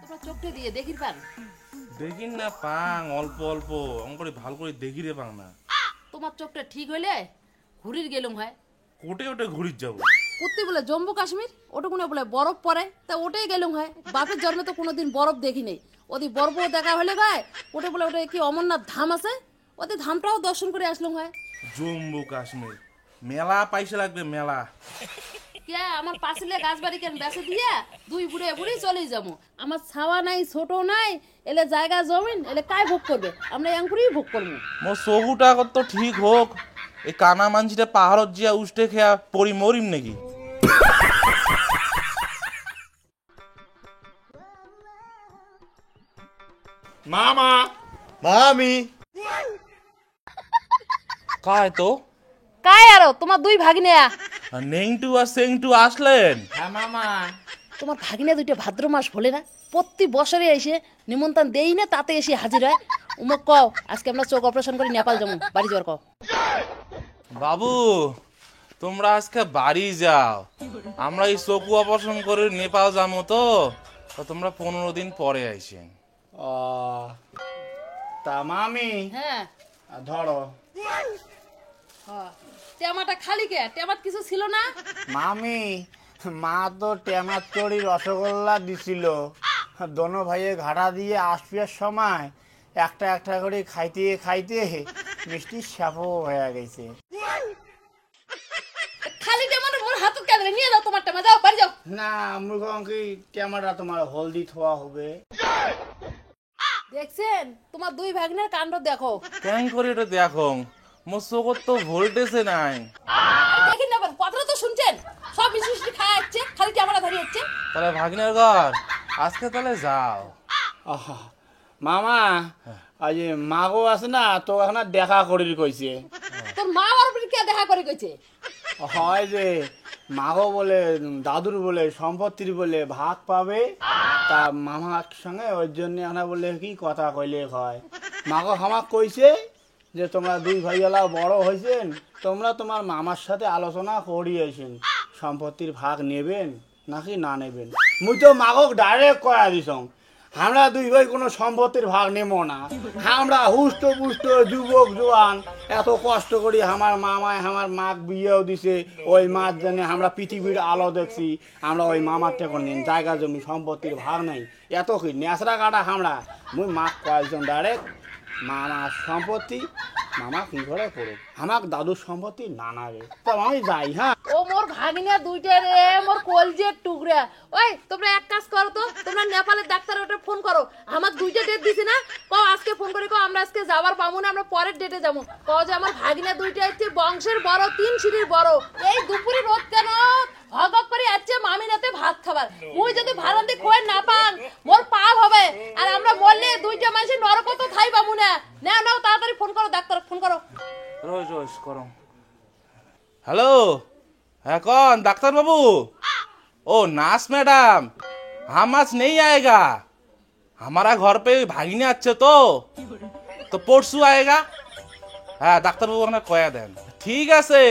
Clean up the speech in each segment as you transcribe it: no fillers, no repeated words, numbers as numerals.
তোমার চোখটা দিয়ে দেখির পান দেখিন না পাং অল্প অল্প করে ভালো করে দেখি রে পাং না। তোমার চোখটা ঠিক হইলে ঘুরির গেলুম হয়। কোটে ওটে ঘুরির যাবো। কুত্তি বলে জম্মু কাশ্মীর ওটুকুনে বলে বরফ পড়ে তা ওটাই গেলুম হয়। বাপের জন্মে তো কোনোদিন বরফ দেখি নেই। ওদি বরফ দেখা হলে ভাই ওটা বলে ওটা কি অমরনাথ ধাম আছে, ওদের ধামটাও দর্শন করে আসলাম হয়। জম্মু কাশ্মীর মেলা পয়সা লাগবে মেলা। কে আমার পাশে গাছ বাড়ি কেন বেঁচে দিয়ে দুই বুড়ে বুড়ি চলেই যাবো। আমার ছাওয়া নাই ছোট নাই, এলে জায়গা জমিন এলে কাই ভোগ করবে, আমরা এঙ্কুরেই ভোগ করবো। মোর চহুটা তো ঠিক হোক, এই কানা মানছিটা পাহাড়ত জিয়া উষ্টে খেয়া পরি মরিম নাকি। মামা মামি কায় তো কাই আরো তোমার দুই ভাগিনা। নেংটু আর সেংটু আসলেন? হ্যাঁ মামা। তোমার ভাগিনা দুইটা ভাদ্র মাস হলে না প্রতি বছরে এসে নিমন্ত্রণ দেই না, তাতে এসে হাজির হয়। উমক কও আজকে আমরা চোখ অপারেশন করে নেপাল যাবো, বাড়ি যাওয়ার কও। বাবু তোমরা আজকে বাড়ি যাও, আমরা এই চকু অপারেশন করে নেপাল যাবো তো তোমরা 15 দিন পরে আইসেন। ও তা মামি হ্যাঁ ধরো। টেমাটা খালি কে, টেমাত কিছু ছিল না? মামি মা তো টেমার চড়ি রসগোল্লা দিছিল, দোনো ভাইয়ে ঘাটা দিয়ে আসবার সময় একটা একটা করে খাইতে খাইতে মিষ্টি সাপও হয়ে গেছে। খালি টেমাটা মোর হাতত কেন নিয়ে যাও, তোমার টেমা যাও বাড়ি যাও। না মুরগি টেমাটা তোমার হলদি থোয়া হবে। দেখছেন তোমার দুই ভাগিনার কাণ্ড দেখো। কেন করে এটা দেখো, মোর চোখত তো ভোল্টেজে নাই। দেখি না কথাটা তো শুনছেন, সব মিষ্টি খাওয়া যাচ্ছে, খালি টেমাটা ধরে যাচ্ছে। তাহলে ভাগিনার ঘর আজকে তাহলে যাও। আহা, মামা আজ মাগো আছে না তো এখন আর দেখা করির কইছে। তোর মা আর কে দেখা করে গেছে? হয় যে মাগো বলে দাদুর বলে সম্পত্তির বলে ভাগ পাবে, তা মামার সঙ্গে ওই জন্য আনা বলে কি কথা কইলে হয়। মাগো আমাক কইছে যে তোমরা দুই ভাইয়ালা বড় হয়েছেন, তোমরা তোমার মামার সাথে আলোচনা করিয়েছেন সম্পত্তির ভাগ নেবেন নাকি না নেবেন। মুই তো মাগক ডাইরেক্ট কয়া দিছং আমরা দুই ভাই কোনো সম্পত্তির ভাগ নেবো না। আমরা হুষ্ট পুষ্ট যুবক জোয়ান এত কষ্ট করি, আমার মামায় আমার মাক বিয়েও দিছে, ওই মার জন্য আমরা পৃথিবীর আলো দেখছি। আমরা ওই মামার থেকে নিন জায়গা জমি সম্পত্তির ভাগ নেই, এত কি ন্যাচরা কাটা আমরা। মুই মাক কয়েকজন ডাইরেক্ট মামার সম্পত্তি মামা কি করে করুক, আমাক দাদুর সম্পত্তি না না রে। তা আমি যাই। হ্যাঁ ও মোর ভাগিনা দুইটা রে, মোর কলজের টুকরা। ওই তোমরা এক কাজ করো তো, তোমরা নেপালের ডাক্তার ওটা ফোন করো। আমার দুইটা ডেট দিছি না, কও আজকে ফোন করে কও আমরা আজকে যাবার পাবো না, আমরা পরের ডেটে যাবো। কও যে আমার ভাগিনা দুইটা হচ্ছে বংশের বড়, 3 সিঁড়ির বড়। এই দুপুরে রোদ কেন ভগ করে যাচ্ছে মামি রাতে ভাত খাবার। মুই যদি ভাড়ান্তি খোয় না পাং মোর পাপ হবে, আর আমরা বললে দুইটা মানুষের নরক তো খাই পাবো না। নাও নাও তাড়াতাড়ি ফোন করো, ডাক্তার ফোন করো। রোজ রোজ করো। হ্যালো, হ্যাঁ कौन डॉक्टर बाबू? ओ नास मैडम, हम आज नहीं आएगा, हमारा घर पे भागिने अच्छे तो परसों आएगा। हाँ डॉक्टर बाबू ने कया देन। ठीक है से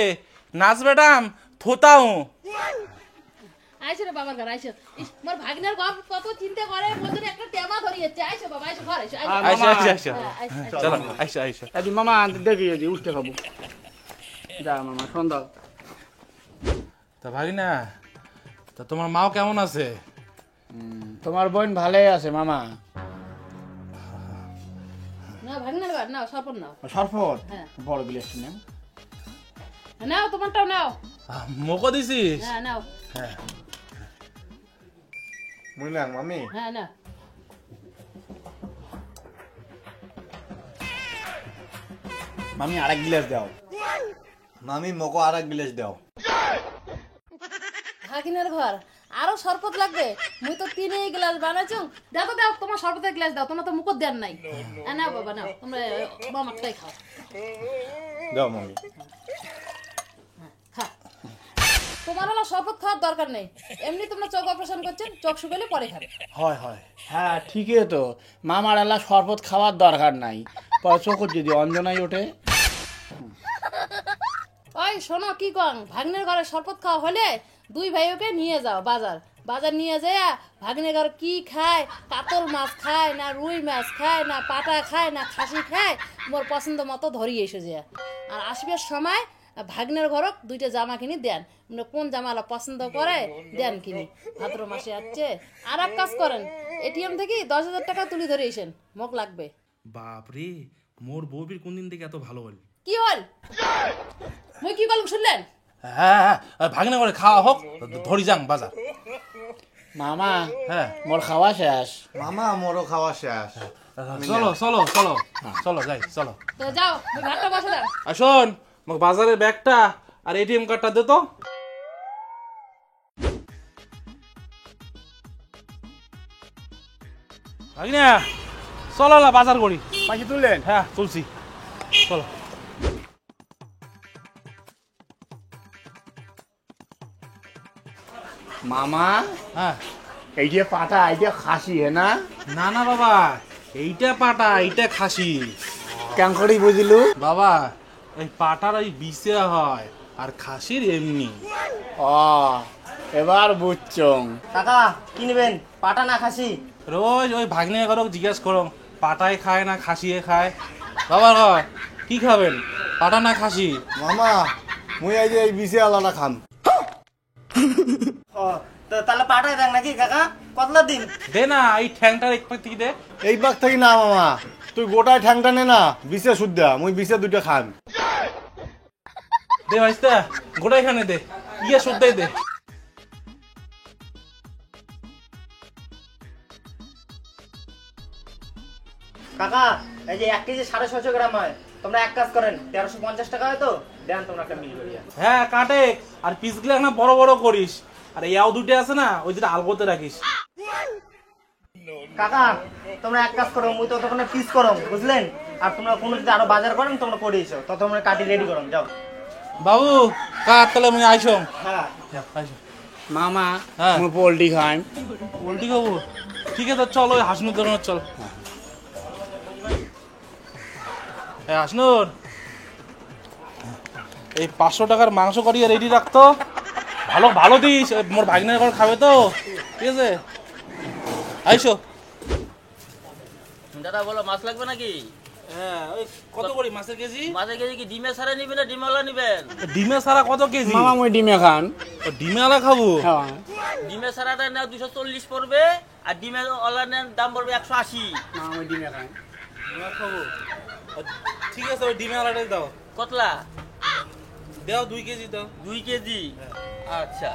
नास मैडम थोता हूँ। আইসো রে বাবার ঘর আইসো। মোর ভাগিনার ঘর কত চিন্তা করে, মোর জন্য একটা টেমা ধরিয়েছে। আইসো বাবা আইসো ঘর আইসো। आइशा आइशा आइशा আইসো। चलो आइशा आइशा। এদি মামা দেখি এদি উঠতে খাবো। যা মামা সন্ধ্যা। তা ভাগিনা তা তোমার মাও কেমন আছে? তোমার বোন ভালোই আছে মামা। নাও ভাগিনার ঘর নাও, সরপন নাও। সরফত হ্যাঁ। বড় গিলাস নেম। নাও তোমারটাও নাও। মোকো দিছিস? হ্যাঁ নাও। হ্যাঁ মুইলাম মামি হ্যাঁ নাও। মামি আরেক গিলাস দাও। মামি মোকো আর এক গিলাস দাও। ভাগিনার ঘর আরো শরবত লাগবে। মুই তো 3 গ্লাস বানাইছো। দেখো দাও তোমার শরবতের গ্লাস দাও, তোমরা তো মুখ দেন নাই। নাও বাবা নাও, তোমরা মামাটাই খাও। দাও মামি। খা। তোমার হলো শরবত খাওয়ার দরকার নেই, এমনি তোমরা চোখ অপারেশন করছেন, চোখ শুকালে পরে খাবে। হয় হয় হ্যাঁ ঠিকই তো, মামার আলা শরবত খাওয়ার দরকার নাই, চোখর যদি অঞ্জনাই ওঠে। ওই শোনো কি কং, ভাগ্নের ঘরে শরবত খাওয়া হলে দুই ভাইওকে নিয়ে যাও বাজার, বাজার নিয়ে যায় ভাগ্নে ঘর কি খায়, কাতল মাছ খায় না রুই মাছ খায় না পাটা খায় না খাসি খায়, মোর পছন্দ মতো ধরি এসে যায়। আর আসবার সময় ভাগ্নের ঘরক 2টা জামা কিনে দেন, মানে কোন জামালা পছন্দ করে দেন কিনি। ভাদ্র মাসে আসছে। আর এক কাজ করেন, এটিএম থেকে 10,000 টাকা তুলে ধরে এসেন, মোক লাগবে। বাপরে, মোর বউবির কোন দিন থেকে এত ভালো হল? কি হল? মুই কি বলব শুনলেন? হ্যাঁ, ভাগনা করে খাওয়া হোক, ধরি যাং বাজার। মামা হ্যাঁ, মোর খাওয়া শেষ। মামা মোরও খাওয়া শেষ। চলো চলো চলো চলো যাই, চলো। তো যাও, মুই ভাতটা বসে দাও। আর শোন, মোক বাজারের ব্যাগটা আর এটিএম কার্ডটা দে তো। ভাগনা চলো না বাজার করি। পাখি তুললেন? হ্যাঁ তুলছি, চলো। মামা হ্যাঁ, এই যে পাটা এই যে খাসি হে না? না না বাবা, এইটা পাটা এইটা খাসি। কেন করে বুঝলু? বাবা, এই পাটার ওই বিষে হয় আর খাসির এমনি। ও এবার বুঝছং। কাকা কি নেবেন, পাটা না খাসি? রোজ ওই ভাগ্নে করো জিজ্ঞেস করো পাটায় খায় না খাসিয়ে খায়। বাবা কয় কি খাবেন, পাটা না খাসি? মামা মুই এই যে এই বিষে আলাদা খাম। ও তো তাহলে পাটাই দেন নাকি কাকা? কতলা দিন? দে না, এই ঠ্যাংটার এক পাক থেকে দে। এই বাগ থাকি না মামা, তুই গোটায় ঠ্যাংটা নে না, বিষে শুদ্ধা মুই বিষে 2টা খাম। দে ভাইস্তা, গোটা এখানে দে, ইয়ে শুদ্ধাই দে। কাকা এই যে 1 কেজি 650 গ্রাম হয়, তোমরা এক কাজ করেন 1350 টাকা হয় তো দেন, তোমরা একটা মিল করিয়া। হ্যাঁ কাটে, আর পিসগুলো না বড় বড় করিস, আর ইয়াও 2টা আছে না, ওই যেটা আলগোতে রাখিস। কাকা তোমরা এক কাজ করো, মুই তো ততক্ষণে পিস করো বুঝলেন, আর তোমরা কোনো যদি আরো বাজার করেন তোমরা করে এসো, তত তোমরা কাটি রেডি করো, যাও। বাবু কাট তাহলে আমি আইসো। হ্যাঁ আইসো। মামা হ্যাঁ। মুই পোল্ট্রি খাই। উল্টি খাবো? ঠিক আছে চল, ওই হাসনুর দোকানে চল। হ্যাঁ হাসনুর, এই 500 টাকার মাংস করিয়ে রেডি রাখতো, ভালো ভালো দিস, মোর ভাগনের ঘর খাবে তো, ঠিক আছে? আইসো। দাদা বলো, মাছ লাগবে নাকি? হ্যাঁ, ওই কত করে মাছের কেজি? মাছের কেজি কি ডিমে ছাড়া নিবেন না ডিমওয়ালা নিবেন? ডিমে সারা কত কেজি? মামা মুই ডিমে খান। ডিমে আলা খাবো? হ্যাঁ। ডিমে ছাড়াটা নেও 240 পড়বে, আর ডিমে ওলা নেন দাম পড়বে 180। মামা মুই ডিমে খাই। ডিমে খাবো? ঠিক আছে, ওই ডিমে আলাটাই দাও। কতলা? দাও 2 কেজি দাও। 2 কেজি? আচ্ছা।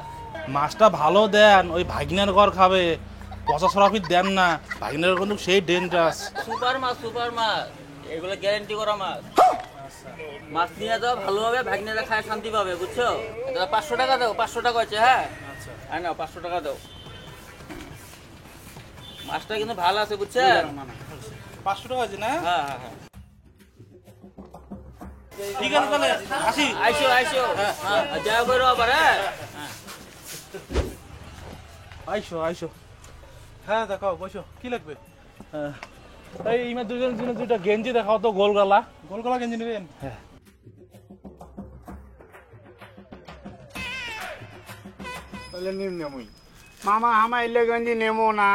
মাছটা ভালো দেন, ওই ভাগিনার ঘর খাবে, পচা সরাফি দেন না, ভাগিনার ঘর কিন্তু সেই ডেঞ্জারাস। সুপার মাছ, এগুলো গ্যারান্টি করা মাছ। মাছ নিয়ে যাও ভালোভাবে, ভাগনেরা খায় শান্তি পাবে, বুঝছো? দাদা 500 টাকা দাও, 500 টাকা হচ্ছে। হ্যাঁ হ্যাঁ নাও 500 টাকা দাও। মাছটা কিন্তু ভালো আছে, বুঝছেন? 500 টাকা আছে না? হ্যাঁ হ্যাঁ হ্যাঁ, ঠিক আছে তাহলে আসি। আইসো হ্যাঁ, যা করো আবার। হ্যাঁ আইসো। হ্যাঁ দেখাও, বসো, কি লাগবে? এই ইমার দুজনের জন্য 2টা গেঞ্জি দেখাও তো, গোলগলা গেঞ্জি নেবেন? হ্যাঁ। তাহলে নিম না মুই। মামা আমার এলে গঞ্জি নেমো না,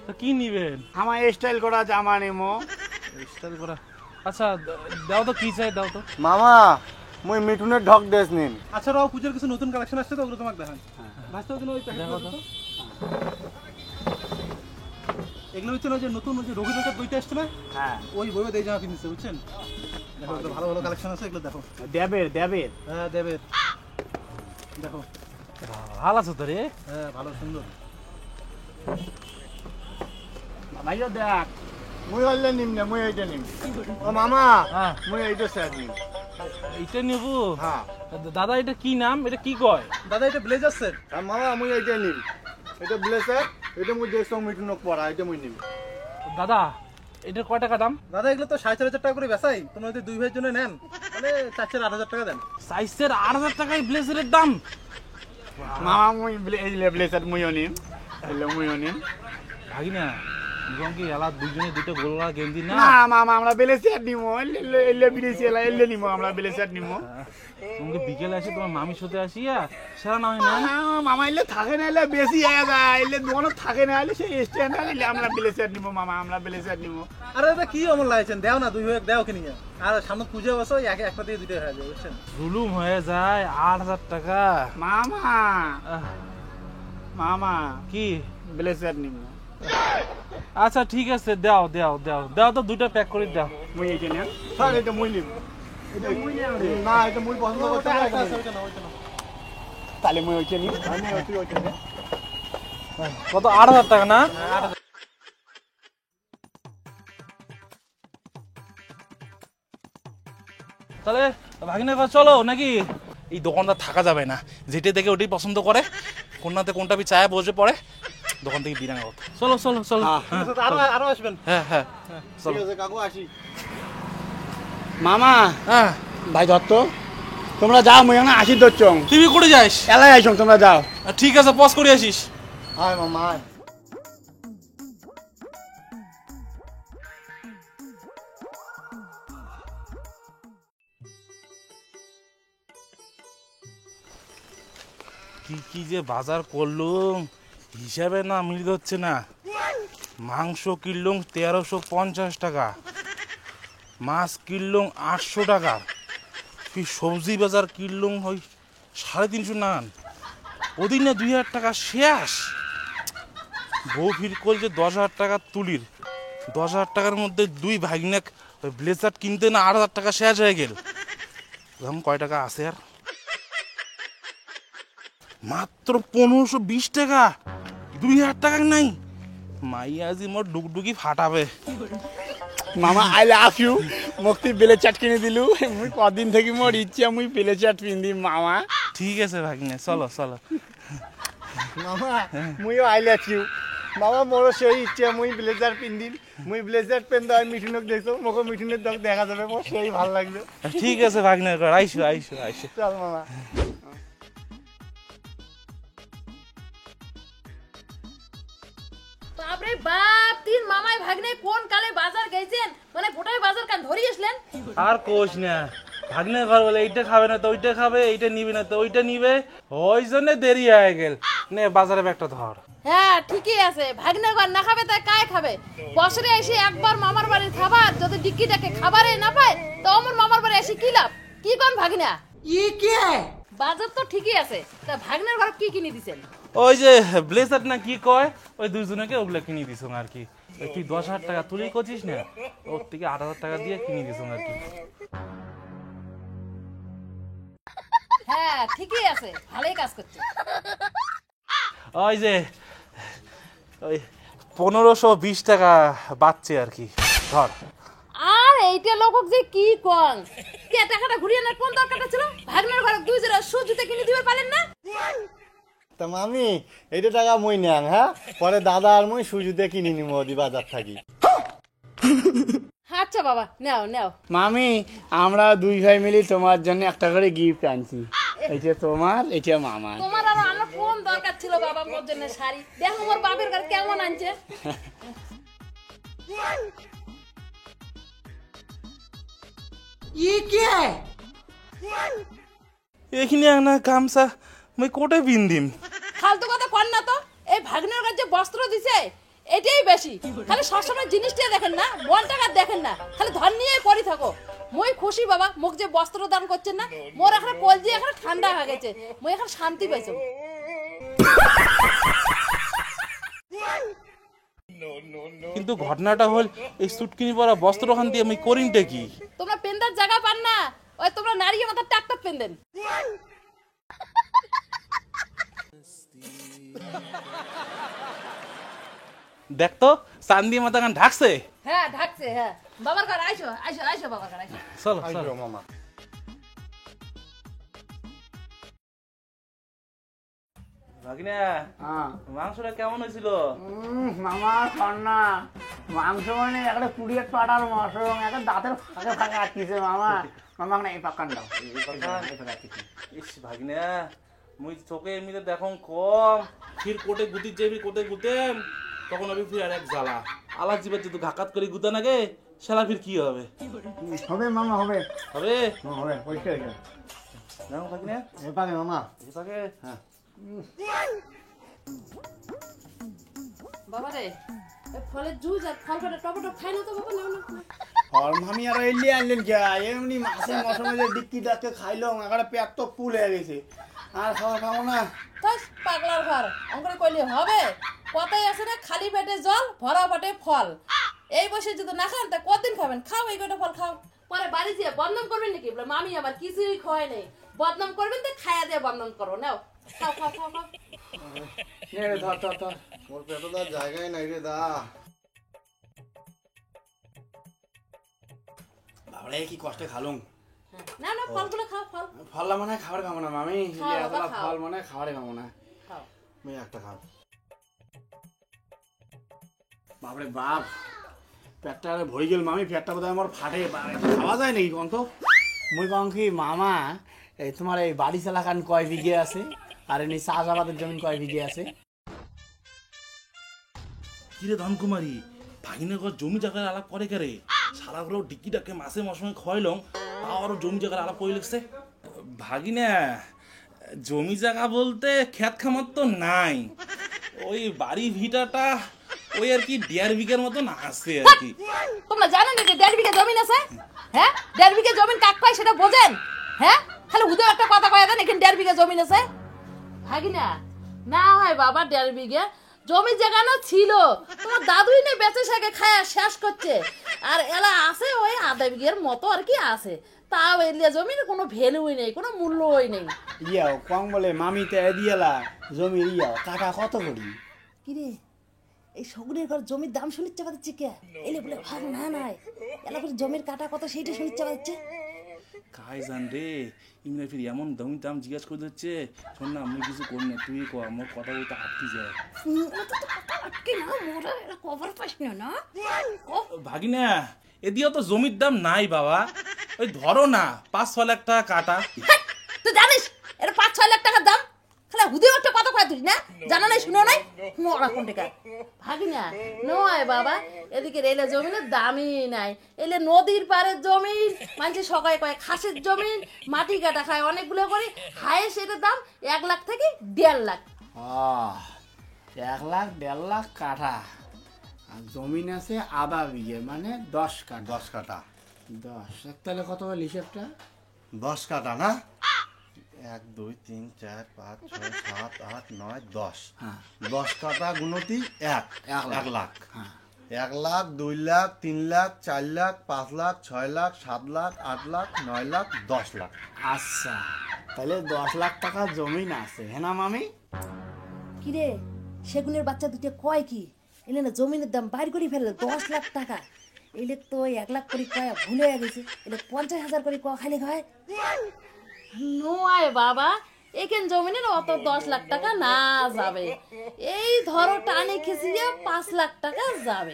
তো কি নিবেন? আমার স্টাইল করা জামা নেমো। স্টাইল করা? আচ্ছা দাও তো, কি চাই দাও তো। মামা মুই মিঠুনের ঢক ড্রেস নিন। আচ্ছা রাও, পূজার কিছু নতুন কালেকশন আসছে তো, ওগুলো তোমাকে দেখান। ভাজতে ওই প্যাকেট দেখো তো। এগুলো হচ্ছে না, যে নতুন যে রঘুনাথের বইটা আসছে না, হ্যাঁ ওই বইও দিয়ে জামা কিনছে, বুঝছেন? দেখো এগুলো ভালো ভালো কালেকশন আছে, এগুলো দেখো। দেবের। হ্যাঁ দেবের, দেখো। ভালো আছো তো রে? হ্যাঁ ভালো সুন্দর। ভাইও দেখ। মুই হইলে নিম না, মুই এইটা নিম। ও মামা হ্যাঁ। মুই এইটা সেট নিম। এইটা নেবো? হ্যাঁ। দাদা এটা কি নাম, এটা কি কয়? দাদা এটা ব্লেজার সেট। আর মামা মুই এইটা নিম। এটা ব্লেজার, এটা মুই দেখছং মিঠুনক পরা, এটা মুই নিম। দাদা এটার কয় টাকা দাম? দাদা এগুলো তো 4,500 টাকা করে বেচাই, তোমরা যদি 2 ভাইয়ের জন্য নেন তাহলে 4,000 টাকা দেন। সাইজের 8,000 টাকায় ব্লেজারের দাম? মামা মুই এই ব্লেজার মুইও নিম, এলে মুইও নিম। ভাগিনা এখন কি এলা দুজনে দুটো গোলগা গেঞ্জি না না মামা আমরা বেলে চেয়ার নিবো এলে বিদেশি এলা এলে নিবো আমরা বেলে চেয়ার নিবো তোমাকে বিকেলে আসি তোমার মামির সাথে আসিয়া সেরা নয় না মামা এলে থাকে না এলে বেশি যায় এলে দোকানে থাকে না এলে সেই স্ট্যান্ড এলে আমরা বেলে চেয়ার নিবো মামা আমরা বেলে চেয়ার নিবো আরে এটা কি অমল লাগছেন দেও না 2 ভাই দেও কি নিয়ে আর সামনে পুজো বসো একটা দিয়ে দুটো হয়ে যাবে বুঝছেন জুলুম হয়ে যায় 8,000 টাকা মামা আহ, মামা কি বেলে চেয়ার নিবো আচ্ছা ঠিক আছে দাও দাও দাও দাও তো দুটো প্যাক করে দাও মুই এই কেন স্যার এটা মুই নিব না এটা মুই পছন্দ করতে না তাহলে মুই ওইটা নিব আমি তুই ওইটা নে কত 8,000 টাকা না তাহলে ভাগিনা চলো নাকি এই দোকানদার থাকা যাবে না যেটা দেখে ওটাই পছন্দ করে কোনটাতে কোনটা চায় বসে পড়ে দোকান থেকে বিরাঙ্গা হতো চলো চলো চলো আরো আসবেন হ্যাঁ হ্যাঁ ঠিক আছে কাকু আসি মামা হ্যাঁ ভাই দত্ত তোমরা যাও মুই না আসি দচ্চং তুই করে যাস এলাই আইছং তোমরা যাও ঠিক আছে পজ করে আসিস আয় মামা আয় কি কি যে বাজার করলুম হিসাবে না মিল হচ্ছে না মাংস কিনলুম 1350 টাকা মাছ কিনলুম 800 টাকা কি সবজি বাজার কিনলুম ওই 350 নান ওদিন না 2,000 টাকা শেষ বউ ফির করছে 10,000 টাকা তুলির 10,000 টাকার মধ্যে দুই ভাগিনা ব্লেজার কিনতে না 8,000 টাকা শেষ হয়ে গেল এখন কয় টাকা আছে আর মাত্র 1520 টাকা 2,000 টাকা নাই মাইয়াজি মোর ডুগডুগি ফাটাবে মামা আই লাভ ইউ মুক্তি বেলে চাট কিনে দিলু মুই কদিন থেকে মোর ইচ্ছা মুই বেলে চাট পিন্দি মামা ঠিক আছে ভাগিনে চলো চলো মামা মুইও আই লাভ ইউ মামা মোর সেই ইচ্ছা মুই ব্লেজার পিন্দিম মুই ব্লেজার পেন দাই মিঠুনক দেখছো মোকে মিঠুনের দক দেখা যাবে মোর সেই ভালো লাগলো ঠিক আছে ভাগিনে আইসো আইসো আইসো চল মামা বাপরে বাপ তিন মামাই ভাগ্নে কোন কালে বাজার গেছেন মানে গোটাই বাজার কান ধরি আসলেন আর কোশ না ভাগিনে ঘর বলে এইটা খাবে না তো ওইটা খাবে এইটা নিবে না তো ওইটা নিবে ওই জন্য দেরি হয়ে গেল নে বাজারে ব্যাগটা ধর হ্যাঁ ঠিকই আছে ভাগ্নে ঘর না খাবে তাই কায় খাবে বছরে এসে একবার মামার বাড়ির খাবার যদি ডিক্কিটাকে খাবারে না পায় তো আমার মামার বাড়ি এসে কি লাভ কি কোন ভাগিনা বাজার তো ঠিকই আছে তা ভাগ্নের ঘর কি কিনে দিছেন ওই যে ব্লেজার না কি কয় ওই দুইজনকে ওগুলা কিনে দিছ আর কি ওই তুই 10,000 টাকা তুলেই করছিস না ওর থেকে 8,000 টাকা দিয়ে কিনে দিছ আর কি হ্যাঁ ঠিকই আছে ভালোই কাজ করছে ওই যে ওই 1520 টাকা বাচ্চে আর কি ধর আর এইটা লোকক যে কি কোন কে টাকাটা ঘুরিয়ে আনার কোন দরকারটা ছিল ভাগ্নের ঘরে দুই জোড়া শু জুতা কিনে দিতে পারেন না তা মামি এইটা টাকা মুই নেন হ্যাঁ পরে দাদা আর মুই সুজিতে কিনে নিব ওদি বাজার থাকি আচ্ছা বাবা নাও নাও মামি আমরা দুই ভাই মিলে তোমার জন্য একটা করে গিফট আনছি এইটা তোমার এইটা মামার তোমার আর আমার কোন দরকার ছিল বাবা মোর জন্য শাড়ি দেখো মোর বাপের ঘর কেমন আনছে এখানে না গামছা মই কোটে বিন্দিম ফালতু কথা কর না তো এই ভাগ্নের ঘর যে বস্ত্র দিছে এটাই বেশি খালি সবসময় জিনিসটা দেখেন না মন টাকা দেখেন না খালি ধন নিয়ে পড়ি থাকো মই খুশি বাবা মুখ যে বস্ত্র দান করছেন না মোর এখন কলজি এখন ঠান্ডা হয়ে গেছে মই এখন শান্তি পাইছো কিন্তু ঘটনাটা হল এই সুটকিনি পরা বস্ত্র খান দিয়ে আমি করিনটা কি তোমরা পেন্দার জায়গা পান না ওই তোমরা নারী মাথা টাকটাক পেন্দেন দেখ তো চান্দি মাথা গান ঢাকছে হ্যাঁ ঢাকছে হ্যাঁ বাবার ঘর আইসো আইসো আইসো বাবার ঘর আইসো চলো আইসো চলো মামা ভাগিনা হ্যাঁ মাংসটা কেমন হয়েছিল মামা কন্যা মাংস মানে একটা পুড়িয়ে পাটার মাংস একটা দাঁতের ফাঁকে ফাঁকে আটকিছে মামা মামা না এই পাকান দাও ইস ভাগিনা মুই চোখে এমনিতে দেখো কম ফির কোটে গুতি যাবি কোটে গুতেম তখন আমি ফির আর এক জ্বালা আলার জীবের যদি ঘাকাত করে গুতা নাগে শালা ফির কি হবে? হবে মামা হবে, হবে হবে পরিষ্কার জানো থাকি না এপাকে মামা। এটাকে হ্যাঁ বাবা রে ফলের জুস আর ফল কাটা টপটপ খাই না তো বাবা, নাও না। ফল মামি আর এলি আনলেন কে? এমনি মাসে মশমে যে ডিক্কিটাকে খাইলো আমার পেট তো ফুল হয়ে গেছে, আর খাওয়া খাবো না। তাই পাগলার ঘর অঙ্করে কইলে হবে? কথাই আছে না, খালি পেটে জল ভরা পেটে ফল। এই বসে যদি না খান তা কতদিন খাবেন? খাও এই কটা ফল খাও, পরে বাড়ি যেয়ে বদনাম করবেন নাকি? বলে মামি আবার কিছুই খাওয়াই নেই, বদনাম করবেন তো খায়া দিয়ে বদনাম করো। নাও খাও খাও খাও খাও। ধর ধর ধর, ওর পেটে তো জায়গায় নাই রে দা। বাবারে কি কষ্টে খালুম। না না ফলগুলো খাও, ফল ফল মানে খাবার খাবো না মামি, খাও, এতলা খাও। ফল মানে খাবারে খাবো না। খাও। মেয়ে একটা খাও। বাপরে বাপ, পেটটা আরে ভরে গেল মামি, পেটটা বোধহয় আমার ফাটে। খাওয়া যায় নাকি কোন তো? মুই কম কি মামা, এই তোমার এই বাড়ি চালাকান কয় বিঘে আছে, আর এমনি চাষাবাদের জমি কয় বিঘে আছে? কিরে ধনকুমারী, ভাগিনে ঘর জমি জায়গার আলাপ করে কে রে? সারা ঘর ডিক্কিটাকে মাসে মশমে খাওয়াইলাম, তাও আরো জমি জায়গার আলাপ করে লিখছে। ভাগিনা জমি জায়গা বলতে ক্ষেত খামার তো নাই, ওই বাড়ি ভিটাটা ওই আর কি 1.5 বিঘার মতন আছে আর কি। তোমরা জানো না যে 1.5 বিঘা জমিন আছে? হ্যাঁ 1.5 বিঘা জমিন কাক পায় সেটা বোঝেন? হ্যাঁ খালি হুদে একটা কথা কয়া দেন এখানে 1.5 বিঘা জমিন আছে। ভাগিনা না হয় বাবা 1.5 বিঘা জমি জায়গানো ছিল, তোমার দাদুই নেই বেঁচে শাকে খায়া শেষ করছে, আর এলা আছে ওই 1/2 বিঘের মতো আর কি আছে। তাও এলিয়া জমির কোনো ভ্যালুই নেই, কোনো মূল্যই নেই। ইয়াও কম বলে মামি তে দিয়েলা জমি ইয়াও কাকা কত করি? কিরে এই শগুনের ঘর জমির দাম শুনিচ্ছে পাচ্ছে কে? এলে বলে ভাগ না নাই এলা করে জমির কাটা কত সেইটা শুনিচ্ছে পাচ্ছে। কাই জান রে, ইমরা ফির এমন জমি দাম জিজ্ঞাসা করে দিচ্ছে। শোন না, আমি কিছু করি না, তুই কো, আমার কথা বলতে আটকে যায়। আটকে না মোরা এরা কভার পাস না। ভাগিনা এদিও তো জমির দাম নাই বাবা, ওই ধরো না 5-6 লাখ টাকা কাটা। তুই জানিস এটা 5-6 লাখ টাকার দাম? খালি হুদে একটা কথা কয় তুই না, জানা নাই শুনো নাই মোরা কোন টাকা? ভাগিনা নয় বাবা, এদিকে রেলের জমিনের দামই নাই। এলে নদীর পাড়ের জমিন, মানুষ সকালে কয় খাসের জমিন, মাটি কাটা খায় অনেকগুলো করে, খায় সেটার দাম 1 লাখ থেকে 1.5 লাখ। 1 লাখ 1.5 লাখ কাঠা, আর জমিন আছে 1/2 বিঘে মানে 10 কাঠা। 10 কাটা, 10 তাহলে কত হল হিসেবটা? 10 কাটা না? 1 2 3 4 5 6 7 8 9 10। হ্যাঁ 10 কাটা গুণতি 1 1 লাখ। হ্যাঁ 1 লাখ 2 লাখ 3 লাখ 4 লাখ 5 লাখ 6 লাখ 7 লাখ 8 লাখ 9 লাখ 10 লাখ। আচ্ছা তাহলে 10 লাখ টাকা জমিন আছে, হ্যাঁ না মামি? কিরে সেগুনের বাচ্চা দুটো কয় কি এলে না জমিনের দাম বাইর করে ফেললো 10 লাখ টাকা। এলে তো 1 লাখ করে কয়া ভুলে হয়ে গেছে, এলে 50,000 করে কয়া খালি হয় নয় বাবা। এখানে জমিনের অত 10 লাখ টাকা না যাবে, এই ধরো টানে খেসিয়ে 5 লাখ টাকা যাবে।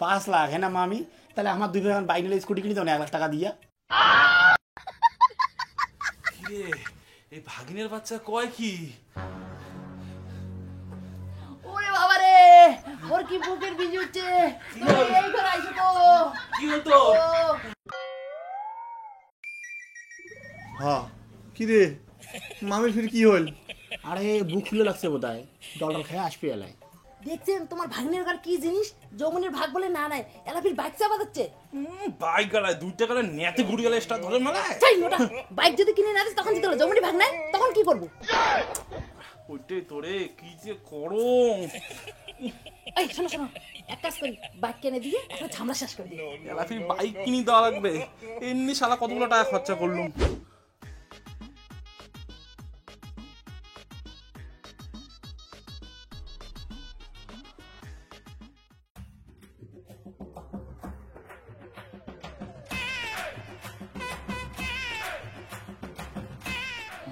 5 লাখ, হ্যাঁ না মামি? তাহলে আমার 2 ভাই বাইক নিলে স্কুটি কিনে দাও না 1 লাখ টাকা দিয়া। কিরে এই ভাগিনের বাচ্চা কয় কি? ওরে বাবা রে, ওর কি বুকের বিজু হচ্ছে, এই ঘর আইছো তো। কি হতো? হ্যাঁ কি রে মামির ফির কি হল? আরে বুক ফুলে লাগছে বোধহয়, ডলার খেয়ে আসবে এলাই। দেখছেন তোমার ভাগ্নের ঘর কি জিনিস, যৌবনের ভাগ বলে না নাই এলা ফির বাইক চাপা দিচ্ছে। বাইক গালায় 2 টাকা নেতে ঘুরে গেলে স্টার ধরে মেলায়। চাই ওটা বাইক যদি কিনে না দিস তখন যদি যৌবনের ভাগ নাই তখন কি করবো? ওইটাই তোরে কি যে করো। এই শোনো শোনো, এক কাজ করি বাইক কিনে দিয়ে একটা ঝামেলা শেষ করে দিই। এলা ফির বাইক কিনে দেওয়া লাগবে, এমনি শালা কতগুলো টাকা খরচা করলুম।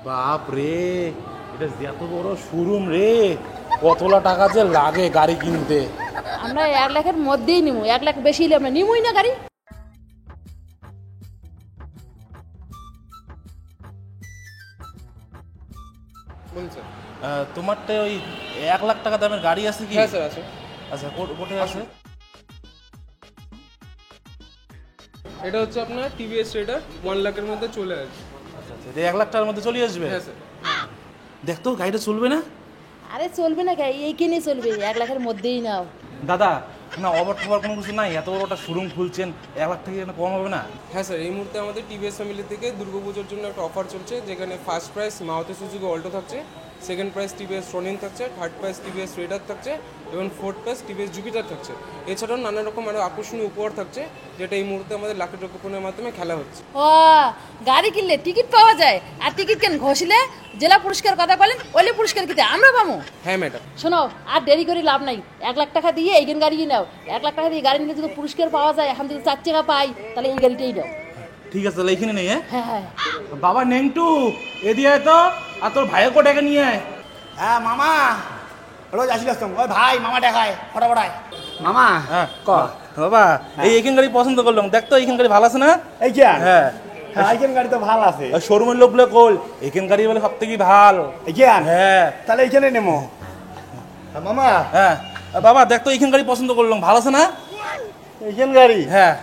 বাপ রে, এটা এত বড় শোরুম রে, কতলা টাকা যে লাগে গাড়ি কিনতে। আমরা 1 লাখের মধ্যেই নিমু, 1 লাখ বেশি হলে আমরা নিমুই না গাড়ি। তোমারটা ওই 1 লাখ টাকা দামের গাড়ি আছে কি? হ্যাঁ স্যার আছে। আচ্ছা কোথায় আছে? এটা হচ্ছে আপনার টিভিএস রেডার 1 লাখের মধ্যে চলে আসবে। আচ্ছা আচ্ছা, 1 লাখ টাকার মধ্যে চলে আসবে? হ্যাঁ স্যার। দেখ তো গাড়িটা চলবে না? আরে চলবে না গাই, এই কিনে চলবে, 1 লাখের মধ্যেই নাও। দাদা না ওভার ঠোভার কোনো কিছু নাই, এত বড় একটা শোরুম খুলছেন, 1 লাখ থেকে কম হবে না? হ্যাঁ স্যার, এই মুহূর্তে আমাদের টিভিএস ফ্যামিলি থেকে দুর্গাপুজোর জন্য একটা অফার চলছে, যেখানে first price Maruti Suzuki Alto থাকছে, সেকেন্ড প্রাইস টিভিএস রনিন থাকছে, থার্ড প্রাইস টিভিএস রেডার থাকছে এবং ফোর্থ প্রাইস টিভিএস জুপিটার থাকছে। এছাড়াও নানা রকম আরও আকর্ষণীয় উপহার থাকছে, যেটা এই মুহূর্তে আমাদের লাকি ড্র কুপনের মাধ্যমে খেলা হচ্ছে। ও গাড়ি কিনলে টিকিট পাওয়া যায়, আর টিকিট কেন ঘষলে জেলা পুরস্কার কথা বলেন, ওইলে পুরস্কার কিতে আমরা পাবো? হ্যাঁ ম্যাডাম। শোনো আর দেরি করে লাভ নাই, 1 লাখ টাকা দিয়ে এইখান গাড়ি নাও। 1 লাখ টাকা দিয়ে গাড়ি নিলে যদি পুরস্কার পাওয়া যায়, এখন যদি 4 টাকা পাই, তাহলে এই গাড়িটাই নাও। ঠিক আছে তাহলে এখানে নেই। হ্যাঁ হ্যাঁ। বাবা নেংটু এদিকে আয় তো, আর তোর ভাইয়ের কোটাকে নিয়ে আয়। হ্যাঁ মামা, রোজ আসিলাস তো, ওই ভাই মামা দেখায় ফটাফট আয়। মামা হ্যাঁ ক বাবা এইখান গাড়ি পছন্দ করলাম, দেখ তো এইখান গাড়ি ভালো আছে না? এই কি হ্যাঁ হ্যাঁ এইখান গাড়ি তো ভালো আছে। শোরুমের লোকগুলো কল এইখান গাড়ি বলে সব থেকে ভালো। এই কি হ্যাঁ তাহলে এইখানে নেমো। মামা হ্যাঁ বাবা দেখ তো এইখান গাড়ি পছন্দ করলাম, ভালো আছে না? এইখান গাড়ি? হ্যাঁ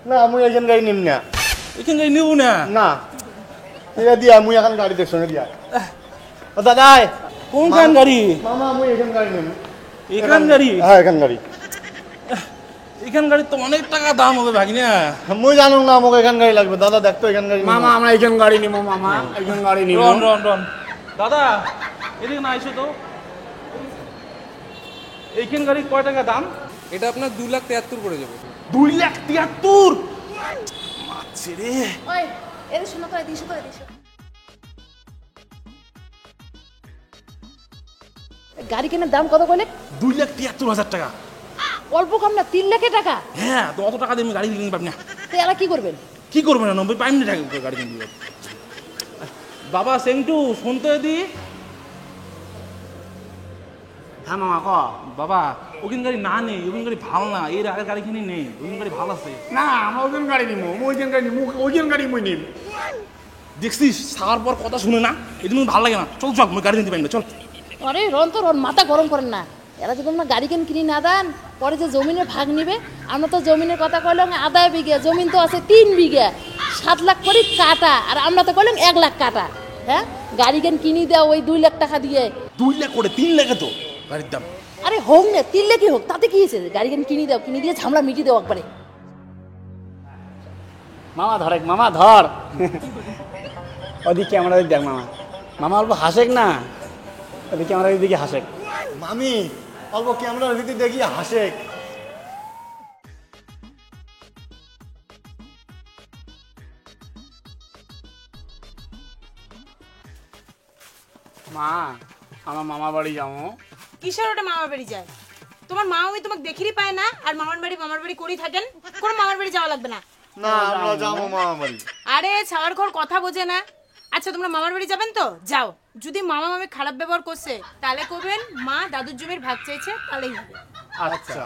না আমি এইখান গাড়ি নিম না। এইখান গাড়ি নিব না? না এটা দিয়া মুই এখন গাড়ি দেখছো না দিয়া। ও দাদাই কোনখান গাড়ি? মামা মুই এইখান গাড়ি নিম। এখান গাড়ি? হ্যাঁ এখান গাড়ি। এখান গাড়ি তো অনেক টাকা দাম হবে ভাগিনা। মুই জানো না আমাকে এখান গাড়ি লাগবে। দাদা দেখতো এখান গাড়ি নিবো। মামা আমরা এইখান গাড়ি নিবো, মামা এইখান গাড়ি নিবো। রন রন রন দাদা এদিকে না আইসো তো, এইখান গাড়ি কয় টাকা দাম? এটা আপনার 2,73,000 পড়ে যাবে। 2,73,000 মারছে রে। ওই এর শোনো তো, এদিকে তো এদিকে। গাড়ি কেনার দাম কত কইলে? 2,73,000 টাকা। অল্প কম না, 3 লাখ টাকা। হ্যাঁ তো অত টাকা দিয়ে আমি গাড়ি কিনতে পারবি না। তো এরা কি করবেন? কি করবে না 90 পাইনি টাকা গাড়ি কিনতে। বাবা সেংটু শুনতে দি। হ্যাঁ মামা ক। বাবা ওখান গাড়ি না নেই, ওখান গাড়ি ভালো না, এর আগের গাড়ি কিনে নেই, ওখান গাড়ি ভালো আছে। না আমরা ওইখান গাড়ি নিবো, ওইখান গাড়ি নিবো, ওইখান গাড়ি মুই নিব। দেখছিস সার পর কথা শুনে না, এই জন্য ভালো লাগে না। চল চল আমি গাড়ি কিনতে পারি না, চল। আরে রন তো রন, মাথা গরম করেন না। এরা যদি আমরা গাড়ি কেন কিনি না দেন, পরে যে জমিনের ভাগ নিবে, আমরা তো জমিনের কথা কইলাম আদায় বিঘা, জমিন তো আছে 3 বিঘা, 7 লাখ করে কাটা, আর আমরা তো কইলাম 1 লাখ কাটা। হ্যাঁ গাড়ি কেন কিনি দাও ওই 2 লাখ টাকা দিয়ে। 2 লাখ করে 3 লাখে তো গাড়ির দাম। আরে হোক না 3 লাখই হোক, তাতে কি হয়েছে? গাড়ি কেন কিনি দাও, কিনি দিয়ে ঝামলা মিটি দাও একবারে। মামা ধরে, মামা ধর। ওদিকে আমরা দেখ মামা, মামা অল্প হাসেক না, ওদিকে আমরা দিকে হাসেক। মামি অল্প ক্যামেরার ভিতরে দেখি হাসে। মা আমার মামা বাড়ি যাবো। কিসের ওটা মামার বাড়ি যায়? তোমার মা ওই তোমাকে দেখিরই পায় না, আর মামার বাড়ি করেই থাকেন। কোনো মামার বাড়ি যাওয়া লাগবে না। না আমরা যাবো মামা বাড়ি। আরে ছাওয়ার ঘর কথা বোঝে না। আচ্ছা তোমরা মামার বাড়ি যাবেন তো যাও, যদি মামা মামি খারাপ ব্যবহার করছে তাহলে করবেন মা দাদুর জমির ভাগ চাইছে, তাহলেই হবে। আচ্ছা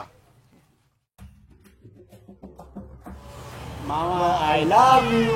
মামা আই লাভ ইউ।